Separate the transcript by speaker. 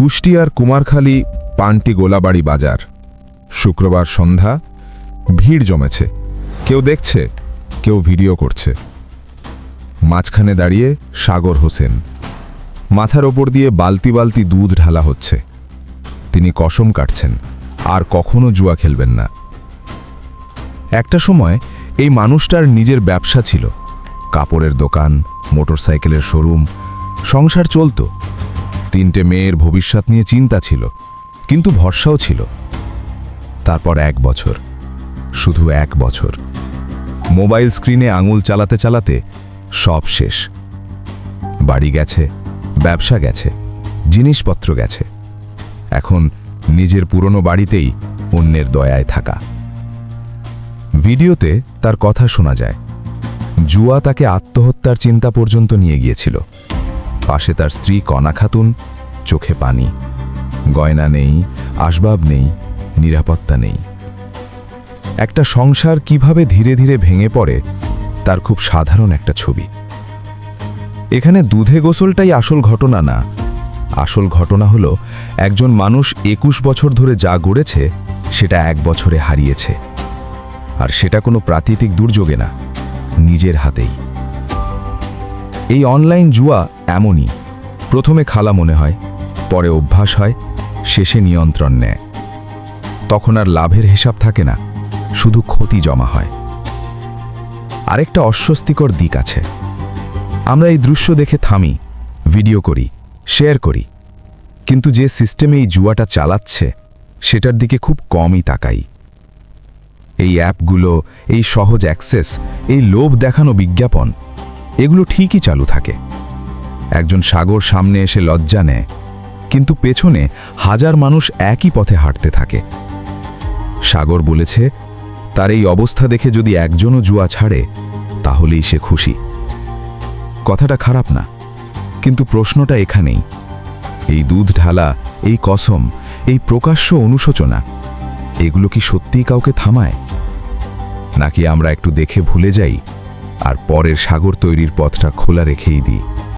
Speaker 1: কুষ্টিয়ার কুমারখালী পান্টি গোলাবাড়ি বাজার। শুক্রবার সন্ধ্যা। ভিড় জমেছে, কেউ দেখছে, কেউ ভিডিও করছে। মাঝখানে দাঁড়িয়ে সাগর হোসেন। মাথার ওপর দিয়ে বালতি বালতি দুধ ঢালা হচ্ছে। তিনি কসম কাটছেন আর কখনো জুয়া খেলবেন না। একটা সময় এই মানুষটার নিজের ব্যবসা ছিল, কাপড়ের দোকান, মোটরসাইকেলের শোরুম, সংসার চলত। 3টে মেয়ের ভবিষ্যৎ নিয়ে চিন্তা ছিল, কিন্তু ভরসাও ছিল। তারপর 1 বছর, শুধু 1 বছর, মোবাইল স্ক্রিনে আঙুল চালাতে চালাতে সব শেষ। বাড়ি গেছে, ব্যবসা গেছে, জিনিসপত্র গেছে। এখন নিজের পুরনো বাড়িতেই অন্যের দয়ায় থাকা। ভিডিওতে তার কথা শোনা যায়। জুয়া তাকে আত্মহত্যার চিন্তা পর্যন্ত নিয়ে গিয়েছিল। পাশে তার স্ত্রী কণা খাতুন, চোখে পানি। গয়না নেই, আসবাব নেই, নিরাপত্তা নেই। একটা সংসার কিভাবে ধীরে ধীরে ভেঙে পড়ে তার খুব সাধারণ একটা ছবি। এখানে দুধে গোসলটাই আসল ঘটনা না। আসল ঘটনা হলো একজন মানুষ 21 বছর ধরে যা গড়েছে সেটা 1 বছরে হারিয়েছে। আর সেটা কোনো প্রাকৃতিক দুর্যোগে না, নিজের হাতেই। এই অনলাইন জুয়া এমনই, প্রথমে খালা মনে হয়, পরে অভ্যাস হয়, শেষে নিয়ন্ত্রণ নেয়। তখন আর লাভের হিসাব থাকে না, শুধু ক্ষতি জমা হয়। আরেকটা অস্বস্তিকর দিক আছে। আমরা এই দৃশ্য দেখে থামি, ভিডিও করি, শেয়ার করি, কিন্তু যে সিস্টেমে এই জুয়াটা চালাচ্ছে সেটার দিকে খুব কমই তাকাই। এই অ্যাপগুলো, এই সহজ অ্যাক্সেস, এই লোভ দেখানো বিজ্ঞাপন, এগুলো ঠিকই চালু থাকে। একজন সাগর সামনে এসে লজ্জা নেয়, কিন্তু পেছনে হাজার মানুষ একই পথে হাঁটতে থাকে। সাগর বলেছে তার এই অবস্থা দেখে যদি একজনও জুয়া ছাড়ে তাহলেই সে খুশি। কথাটা খারাপ না, কিন্তু প্রশ্নটা এখানেই। এই দুধ ঢালা, এই কসম, এই প্রকাশ্য অনুশোচনা, এগুলো কি সত্যিই কাউকে থামায়? নাকি আমরা একটু দেখে ভুলে যাই আর পরের সাগর তৈরির পথটা খোলা রেখেই দিই?